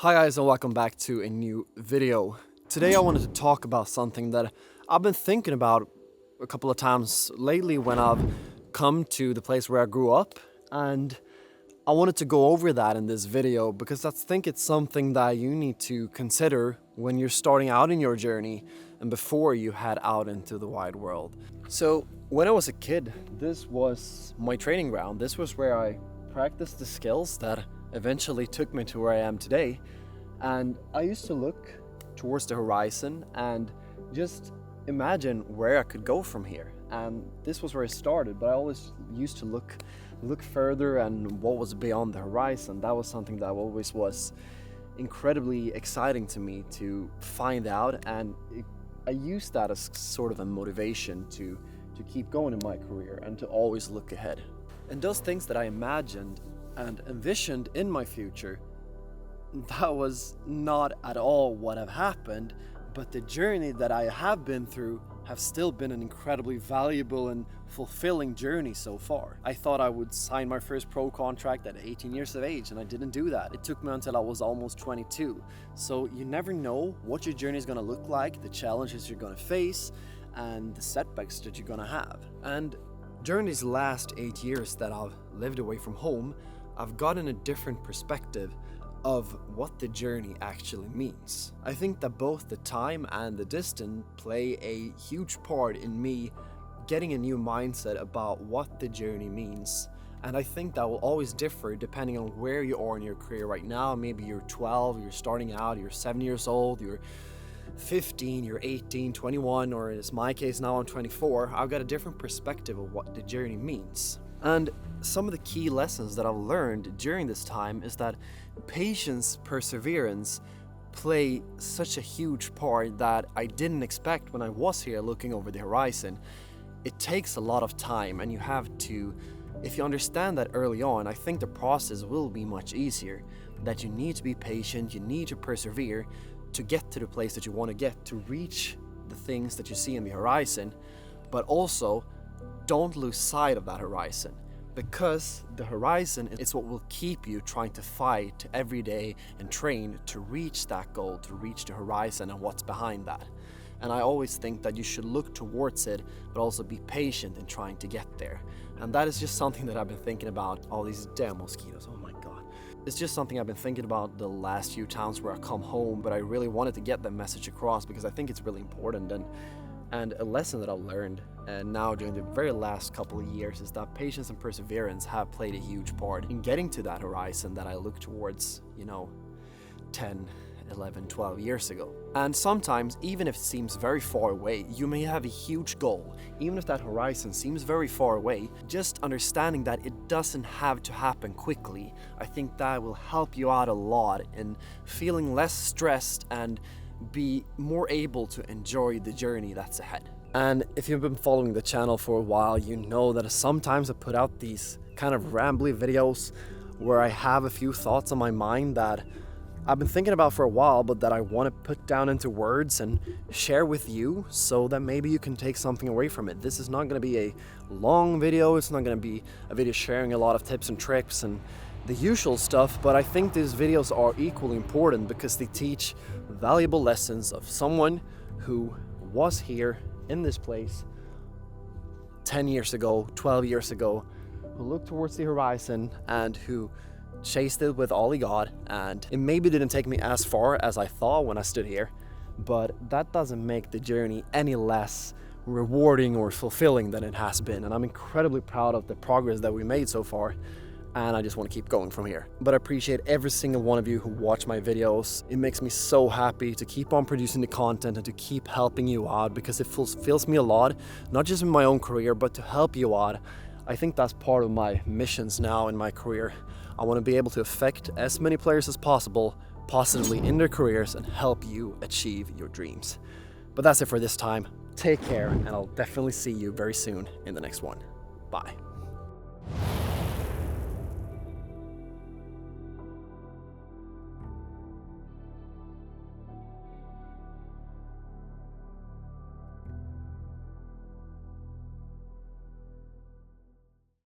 Hi guys, and welcome back to a new video. Today I wanted to talk about something that I've been thinking about a couple of times lately when I've come to the place where I grew up, and I wanted to go over that in this video because I think it's something that you need to consider when you're starting out in your journey and before you head out into the wide world. So when I was a kid, this was my training ground. This was where I practiced the skills that eventually took me to where I am today. And I used to look towards the horizon and just imagine where I could go from here. And this was where I started, but I always used to look further and what was beyond the horizon. That was something that always was incredibly exciting to me to find out, and I used that as sort of a motivation to keep going in my career and to always look ahead. And those things that I imagined and envisioned in my future, that was not at all what have happened, but the journey that I have been through have still been an incredibly valuable and fulfilling journey so far. I thought I would sign my first pro contract at 18 years of age, and I didn't do that. It took me until I was almost 22. So you never know what your journey is going to look like, the challenges you're going to face, and the setbacks that you're going to have. And during these last 8 years that I've lived away from home, I've gotten a different perspective of what the journey actually means. I think that both the time and the distance play a huge part in me getting a new mindset about what the journey means. And I think that will always differ depending on where you are in your career right now. Maybe you're 12, you're starting out, you're 7 years old, you're 15, you're 18, 21, or in my case now I'm 24. I've got a different perspective of what the journey means. And some of the key lessons that I've learned during this time is that patience, perseverance play such a huge part that I didn't expect when I was here looking over the horizon. It takes a lot of time, and you have to, if you understand that early on, I think the process will be much easier. That you need to be patient, you need to persevere to get to the place that you want to get, to reach the things that you see in the horizon, but also don't lose sight of that horizon, because the horizon is what will keep you trying to fight every day and train to reach that goal, to reach the horizon and what's behind that. And I always think that you should look towards it, but also be patient in trying to get there. And that is just something that I've been thinking about. All these damn mosquitoes, oh my god. It's just something I've been thinking about the last few times where I come home, but I really wanted to get that message across because I think it's really important. And a lesson that I've learned now during the very last couple of years is that patience and perseverance have played a huge part in getting to that horizon that I look towards, 10, 11, 12 years ago. And sometimes, even if it seems very far away, you may have a huge goal. Even if that horizon seems very far away, just understanding that it doesn't have to happen quickly, I think that will help you out a lot in feeling less stressed and be more able to enjoy the journey that's ahead. And if you've been following the channel for a while, you know that sometimes I put out these kind of rambly videos where I have a few thoughts on my mind that I've been thinking about for a while, but that I want to put down into words and share with you so that maybe you can take something away from it. This is not going to be a long video, it's not going to be a video sharing a lot of tips and tricks and the usual stuff, but I think these videos are equally important because they teach valuable lessons of someone who was here in this place 10 years ago, 12 years ago, who looked towards the horizon and who chased it with all he got. And it maybe didn't take me as far as I thought when I stood here, but that doesn't make the journey any less rewarding or fulfilling than it has been. And I'm incredibly proud of the progress that we made so far. And I just want to keep going from here. But I appreciate every single one of you who watch my videos. It makes me so happy to keep on producing the content and to keep helping you out, because it fills me a lot, not just in my own career, but to help you out. I think that's part of my missions now in my career. I want to be able to affect as many players as possible positively in their careers and help you achieve your dreams. But that's it for this time. Take care, and I'll definitely see you very soon in the next one. Bye.